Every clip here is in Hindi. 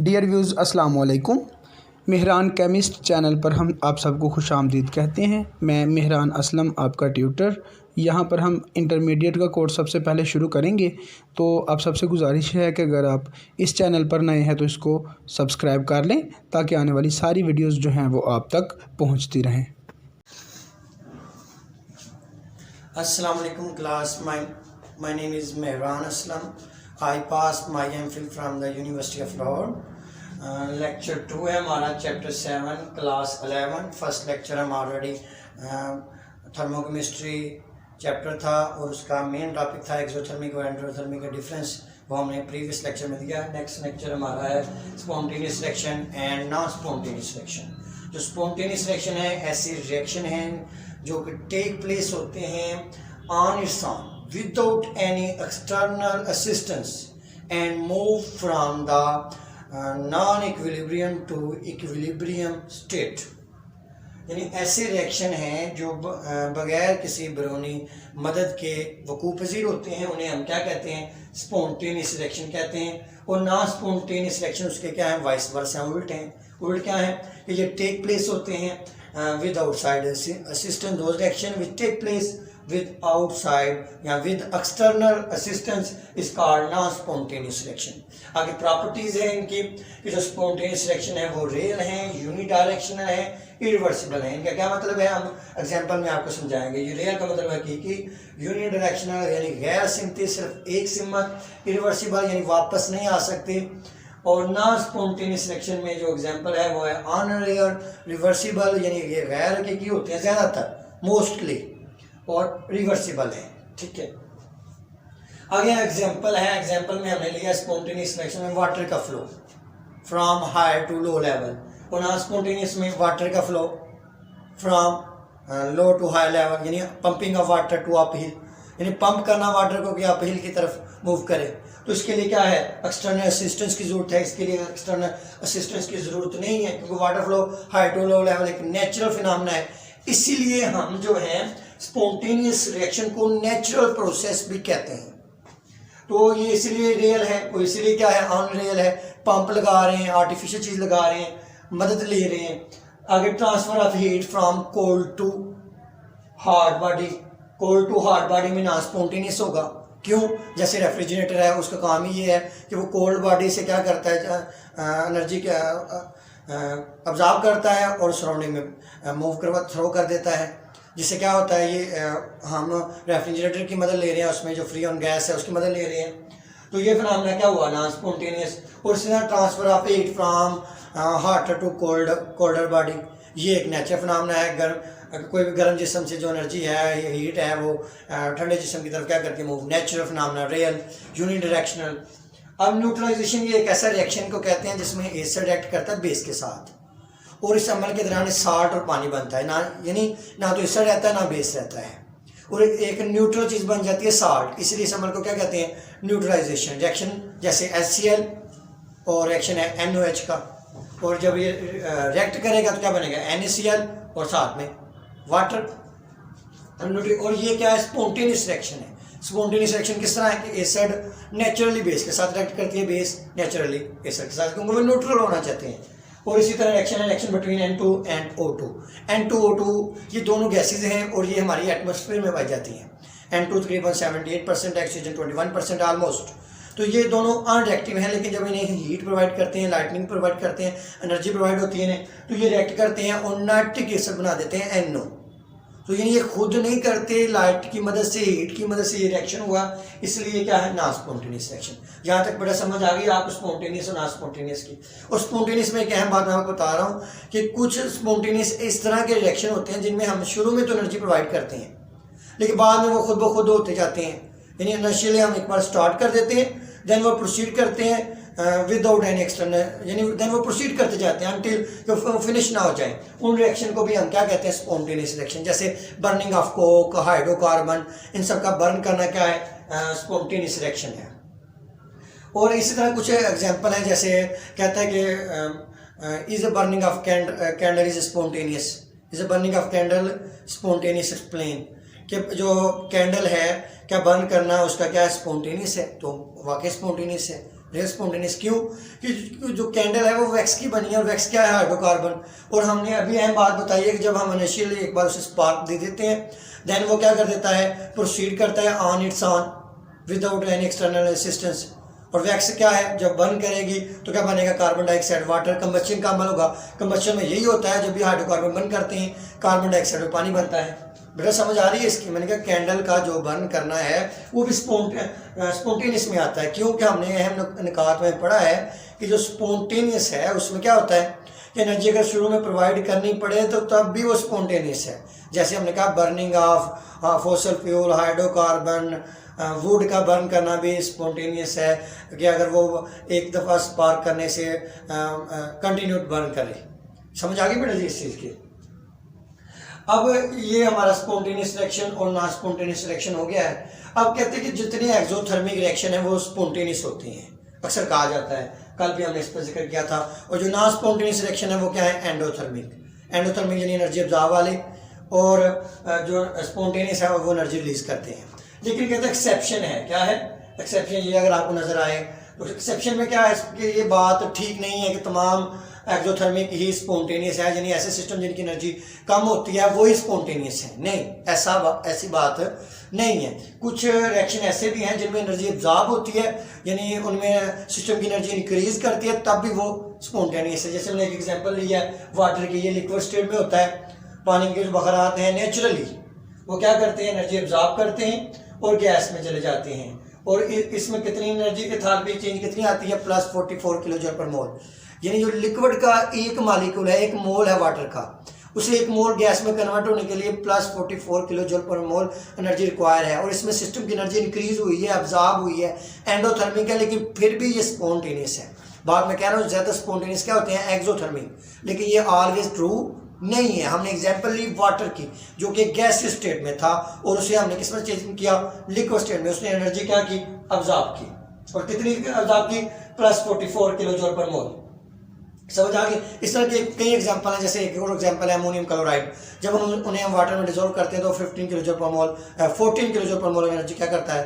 डियर व्यूज़ अस्सलाम वालेकुम। मेहरान केमिस्ट चैनल पर हम आप सबको खुश आमदीद कहते हैं। मैं मेहरान असलम आपका ट्यूटर। यहाँ पर हम इंटरमीडिएट का कोर्स सबसे पहले शुरू करेंगे, तो आप सबसे गुजारिश है कि अगर आप इस चैनल पर नए हैं तो इसको सब्सक्राइब कर लें ताकि आने वाली सारी वीडियोस जो हैं वो आप तक पहुँचती रहें। अस्सलाम वालेकुम class, my name is Mehran Aslam. I passed my MPhil from the University of Lahore. Lecture 2 है हमारा, चैप्टर 7 क्लास 11। फर्स्ट लेक्चर हम ऑलरेडी थर्मोकेमिस्ट्री चैप्टर था और उसका मेन टॉपिक था एक्सोथर्मिक और एंडोथर्मिक का डिफरेंस, वो हमने प्रीवियस लेक्चर में दिया। नेक्स्ट लेक्चर हमारा है spontaneous reaction and non spontaneous reaction. जो स्पॉन्टेनियस रिएक्शन है ऐसी रिएक्शन है जो कि टेक प्लेस होते हैं on its own without any external assistance and move from the non-equilibrium to equilibrium state। यानी ऐसे रिएक्शन हैं जो बगैर किसी बैरूनी मदद के वकूअ पज़ीर होते हैं, उन्हें हम क्या कहते हैं? स्पॉन्टेनियस रिएक्शन कहते हैं। और नॉन स्पॉन्टेनियस रिएक्शन उसके क्या हैं? वाइस वर्सा, उल्ट हैं। उल्ट क्या है कि ये टेक प्लेस होते हैं with outside assistance. Those reaction which take place with outside या with external assistance is called non-spontaneous reaction। आगे प्रॉपर्टीज है इनकी कि जो spontaneous reaction है वो रेल है, यूनिडायरेक्शनल है, इरिवर्सिबल है। इनका क्या मतलब है हम एग्जांपल में आपको समझाएंगे। ये रेल का मतलब है कि यूनिडायरेक्शनल यानी गैर सिमती, सिर्फ एक सिमत, इरिवर्सिबल यानी वापस नहीं आ सकते। और नॉन स्पॉन्टेनियस रिएक्शन में जो एग्जांपल है वो है अनरेयर, रिवर्सिबल यानी ये गैर हकीकी होते हैं ज़्यादातर, मोस्टली, और रिवर्सिबल है। ठीक है, आगे एग्जांपल है। एग्जांपल में हमने लिया स्पॉन्टेनियस रिएक्शन में वाटर का flow from high to low level, और नॉन स्पॉन्टेनियस में वाटर का flow from low to high level, यानी pumping of water to uphill, यानी पंप करना वाटर को कि अपहिल की तरफ मूव करे। तो इसके लिए क्या है? एक्सटर्नल असिस्टेंस की जरूरत है। इसके लिए एक्सटर्नल असिस्टेंस की जरूरत नहीं है क्योंकि water flow high to low level एक नेचुरल फिनोमेना है। इसीलिए हम जो है स्पॉन्टेनियस रिएक्शन को नेचुरल प्रोसेस भी कहते हैं। तो ये इसलिए रियल है, और इसलिए क्या है? अनरियल है। पंप लगा रहे हैं, आर्टिफिशियल चीज़ लगा रहे हैं, मदद ले रहे हैं। आगे transfer of heat from cold to hot body. Cold to hot body में ना स्पॉन्टेनियस होगा। क्यों? जैसे रेफ्रिजरेटर है, उसका काम ही ये है कि वो कोल्ड बॉडी से क्या करता है? एनर्जी का अब्जॉर्ब करता है और सराउंडिंग में थ्रो कर देता है, जिससे क्या होता है? ये हम रेफ्रिजरेटर की मदद ले रहे हैं, उसमें जो फ्री ऑन गैस है उसकी मदद ले रहे हैं। तो ये फिनोमेना क्या हुआ? Non spontaneous. और इसी तरह transfer of heat from hotter to colder body, ये एक नेचुरल फिनोमेना है। कोई भी गर्म जिस्म से जो एनर्जी है, हीट है, वो ठंडे जिस्म की तरफ क्या करती है? Move. Natural phenomena, real, unidirectional. अब न्यूट्रलाइजेशन ये एक ऐसा रिएक्शन को कहते हैं जिसमें एसिड रिएक्ट करता है बेस के साथ, और इस अमल के दौरान साल्ट और पानी बनता है ना, यानी ना तो एसिड रहता है ना बेस रहता है, और एक न्यूट्रल चीज़ बन जाती है साल्ट। इसलिए इस अमल को क्या कहते हैं? न्यूट्रलाइजेशन। रिएक्शन जैसे HCl और रिएक्शन है NOH का, और जब ये रिएक्ट करेगा तो क्या बनेगा? NaCl और साथ में वाटर। और ये क्या है? स्पॉन्टेनियस रिएक्शन है। स्पॉन्टेनियस रिएक्शन किस तरह है कि एसिड नेचुरली बेस के साथ रिएक्ट करती है, बेस नेचुरली एसिड के साथ, क्योंकि वो न्यूट्रल होना चाहते हैं। और इसी तरह रिएक्शन है reaction between N2 and O2। N2O2 ये दोनों गैसेज हैं और ये हमारी एटमॉस्फेयर में पाई जाती हैं। N2 तकरीबन 78%, ऑक्सीजन 21% ऑलमोस्ट। तो ये दोनों अनरिएक्टिव हैं, लेकिन जब इन्हें हीट प्रोवाइड करते हैं, लाइटनिंग प्रोवाइड करते हैं, एनर्जी प्रोवाइड होती है इन्हें, तो ये रिएक्ट करते हैं और नाइट्रिक एसिड बना देते हैं NO। तो यानी ये खुद नहीं करते, लाइट की मदद से, हीट की मदद से ये रिएक्शन हुआ, इसलिए क्या है? Non spontaneous reaction. यहाँ तक बड़ा समझ आ गई आपको स्पॉन्टेनियस और नॉन स्पॉन्टेनियस की। और स्पॉन्टेनियस में एक अहम बात मैं आपको बता रहा हूँ कि कुछ स्पॉन्टेनियस इस तरह के रिएक्शन होते हैं जिनमें हम शुरू में तो एनर्जी प्रोवाइड करते हैं, लेकिन बाद में वो खुद ब खुद होते जाते हैं। यानी इनिशियली हम एक बार स्टार्ट कर देते हैं, देन वो प्रोसीड करते हैं विदाउट एनी एक्सटर्नल, यानी देन वो प्रोसीड करते जाते हैं अनटिल वो फिनिश ना हो जाए। उन रिएक्शन को भी हम क्या कहते हैं? Spontaneous reaction. जैसे बर्निंग ऑफ कोक, हाइड्रोकार्बन, इन सब का बर्न करना क्या है? स्पॉन्टेनियस रिएक्शन है। और इसी तरह कुछ एग्जांपल हैं, जैसे कहता है कि is a burning of candle is spontaneous, is a burning of candle spontaneous explain, कि जो कैंडल है क्या बर्न करना उसका क्या स्पॉन्टेनियस है? तो वाकई स्पॉन्टेनियस है। रेयर स्पॉन्टेनियस क्यों? कि जो कैंडल है वो वैक्स की बनी है, और वैक्स क्या है? हाइड्रोकार्बन। और हमने अभी अहम बात बताई है कि जब हम इनिशियली एक बार उसे स्पार्क दे देते हैं, देन वो क्या कर देता है? प्रोसीड करता है on it's on without any external assistance. और वैक्स क्या है? जब बर्न करेगी तो क्या बनेगा? Carbon dioxide, water. कंबस्शन का अमल होगा। कंबस्शन में यही होता है, जब भी हाइड्रोकार्बन बर्न करते हैं कार्बन डाइऑक्साइड में पानी बनता है। बेटा समझ आ रही है इसकी? मैंने कहा कैंडल का जो बर्न करना है वो भी स्पॉन्टेनियस में आता है। क्योंकि हमने अहम निकात में पढ़ा है कि जो स्पॉन्टेनियस है उसमें क्या होता है कि एनर्जी अगर शुरू में प्रोवाइड करनी पड़े तो तब भी वो स्पॉन्टेनियस है। जैसे हमने कहा burning of fossil fuel, hydrocarbon, would का बर्न करना भी स्पॉन्टेनियस है कि अगर वो एक दफ़ा स्पार्क करने से कंटिन्यूड बर्न करे। समझ आ गई बेटा जी इस चीज़ की? अब ये हमारा स्पॉन्टेनियस रिएक्शन और नॉन स्पॉन्टेनियस रिएक्शन हो गया है। अब कहते हैं कि जितनी एक्सोथर्मिक रिएक्शन है वो स्पॉन्टेनियस होती हैं, अक्सर कहा जाता है। कल भी हमने इस पर जिक्र किया था। और जो नॉन स्पॉन्टेनियस रिएक्शन है वो क्या है? एंडोथर्मिक। एंडोथर्मिक यानी एनर्जी ऑब्जॉर्व वाले, और जो स्पॉन्टेनियस है वो एनर्जी रिलीज करते हैं। लेकिन कहते हैं एक्सेप्शन है। क्या है एक्सेप्शन? ये अगर आपको नजर आए तो एक्सेप्शन में क्या है कि ये बात ठीक नहीं है कि तमाम एक्सोथर्मिक ही स्पॉन्टेनियस है, यानी ऐसे सिस्टम जिनकी एनर्जी कम होती है वो ही स्पॉन्टेनियस है। नहीं, ऐसी बात नहीं है। कुछ रिएक्शन ऐसे भी हैं जिनमें एनर्जी एब्जॉर्ब होती है, यानी उनमें सिस्टम की एनर्जी इंक्रीज करती है, तब भी वो स्पॉन्टेनियस है। जैसे हमने एक एग्जांपल लिया है वाटर की, ये लिक्विड स्टेट में होता है। पानी के जो बखरात हैं नेचुरली वो क्या करते हैं? एनर्जी एब्जॉर्ब करते हैं और गैस में चले जाते हैं। और इसमें कितनी एनर्जी एथाल्पी चेंज कितनी आती है? प्लस 44 किलो जूल पर मोल। यानी जो लिक्विड का एक मालिक्यूल है, एक मोल है वाटर का, उसे एक मोल गैस में कन्वर्ट होने के लिए प्लस 44 किलो जूल पर मोल एनर्जी रिक्वायर है। और इसमें सिस्टम की एनर्जी इंक्रीज हुई है, एब्जॉर्ब हुई है, एंडोथर्मिक है, लेकिन फिर भी ये स्पॉन्टेनियस है। बाद में कह रहा हूँ ज़्यादा स्पॉन्टेनियस क्या होते हैं? एक्सोथर्मिक। लेकिन ये ऑलवेज ट्रू नहीं है। हमने एग्जांपल ली वाटर की, जो कि गैसियस स्टेट में था और उसे हमने किस में चेंज किया? लिक्विड स्टेट में। उसने एनर्जी क्या की? अब्जॉर्ब की। और कितनी अब्जॉर्ब की? प्लस 44 किलो जूल पर मोल। समझ आ गई? इस तरह के कई एग्जांपल हैं। जैसे एक और एग्जांपल है अमोनियम क्लोराइड। जब उन्हें हम वाटर में डिजोल्व करते हैं तो 15 किलो जूल पर मोल 14 किलो जूल पर मोल एनर्जी क्या करता है?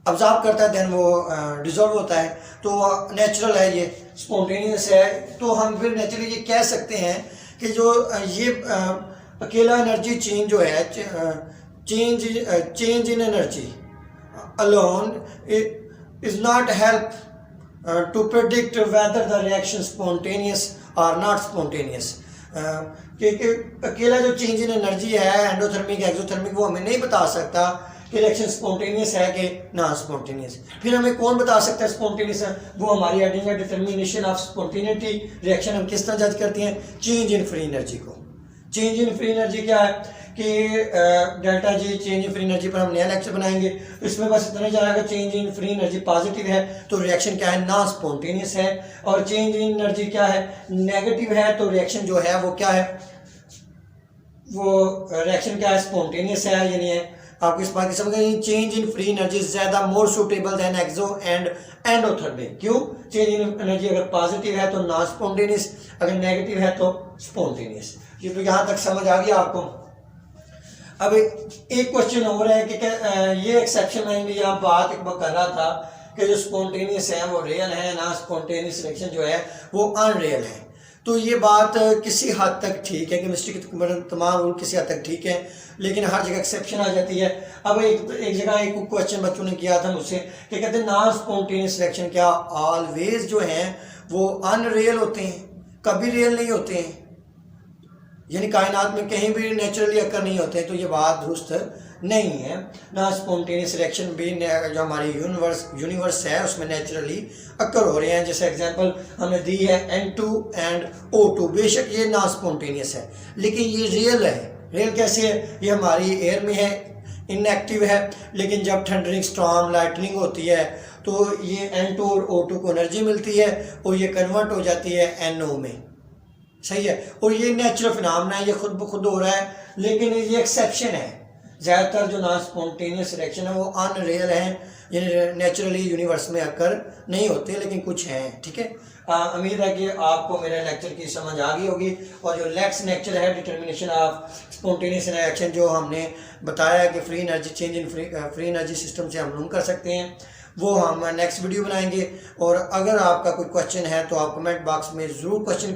अब्जॉर्ब करता है, देन वो डिजोल्व होता है। तो नेचुरल है, ये स्पॉन्टेनियस है। तो हम फिर नेचुरली ये कह सकते हैं कि जो ये अकेला एनर्जी चेंज जो है, change in energy alone is not help to predict whether the reaction spontaneous और नॉट स्पॉन्टेनियस। क्योंकि अकेला जो चेंज इन एनर्जी है, एंडोथर्मिक एक्सोथर्मिक, वो हमें नहीं बता सकता कि रिएक्शन स्पॉन्टेनियस है कि नॉन स्पॉन्टेनियस। फिर हमें कौन बता सकता है स्पॉन्टेनियस है? वो हमारी हेडिंग है डिटर्मिनेशन ऑफ स्पॉन्टेनिटी रिएक्शन। हम किस तरह जज करते हैं? चेंज इन फ्री एनर्जी को। चेंज इन फ्री एनर्जी क्या है कि delta G change in free energy पर हम नया लेक्चर बनाएंगे। इसमें बस इतना जाएगा, change in free energy positive है तो रिएक्शन क्या है? नॉन स्पॉन्टेनियस है। और चेंज इन एनर्जी क्या है? नेगेटिव है तो रिएक्शन जो है वो क्या है? वो रिएक्शन क्या है? स्पॉन्टेनियस है। यानी आपको इस बात की समझ गई? चेंज इन फ्री एनर्जी ज्यादा more suitable then exo and endothermic. क्यों? चेंज इन एनर्जी अगर पॉजिटिव है तो नॉन स्पॉन्टेनियस, अगर नेगेटिव है तो स्पॉन्टेनियस। ये तो यहाँ तक समझ आ गया आपको। अब एक क्वेश्चन हो रहा है कि ये एक्सेप्शन में यहाँ बात कर रहा था कि जो स्पॉन्टेनियस है वो रियल है, नॉन स्पॉन्टेनियस रिएक्शन जो है वो अनरियल है। तो ये बात किसी हद तक ठीक है, केमिस्ट्री के तमाम रूल किसी हद तक ठीक है, लेकिन हर जगह एक्सेप्शन आ जाती है। अब एक जगह एक क्वेश्चन बच्चों ने किया था मुझसे कि कहते हैं नॉन स्पॉन्टेनियस रिएक्शन क्या ऑलवेज जो हैं वो अनरियल होते हैं? कभी रियल नहीं होते हैं, यानी कायनात में कहीं भी नेचुरली अकर नहीं होते। तो ये बात दुरुस्त नहीं है। नॉन स्पॉन्टेनियस रिएक्शन भी जो हमारी यूनिवर्स है उसमें नेचुरली अकर हो रहे हैं। जैसे एग्जांपल हमने दी है N2 एंड O2। बेशक ये नॉन स्पॉन्टेनियस है लेकिन ये रियल है। रियल कैसे है? ये हमारी एयर में है, इनएक्टिव है, लेकिन जब थंडरिंग स्टॉर्म लाइटनिंग होती है तो ये N2 और O2 को एनर्जी मिलती है और ये कन्वर्ट हो जाती है NO में। सही है। और ये नेचुरल फिनोमेना है, ये खुद ब खुद हो रहा है, लेकिन ये एक्सेप्शन है। ज़्यादातर जो नॉन स्पॉन्टेनियस रिएक्शन है वो अनरियल हैं, यानी नेचुरली यूनिवर्स में अकर नहीं होते, लेकिन कुछ हैं। ठीक है, उम्मीद है कि आपको मेरे लेक्चर की समझ आ गई होगी। और जो नेक्स्ट लेक्चर है डिटर्मिनेशन ऑफ स्पॉन्टेनियस रिएक्शन, जो हमने बताया कि free energy change in free energy system से हम लूम कर सकते हैं, वो हम नेक्स्ट वीडियो बनाएंगे। और अगर आपका कोई क्वेश्चन है तो आप कमेंट बॉक्स में ज़रूर क्वेश्चन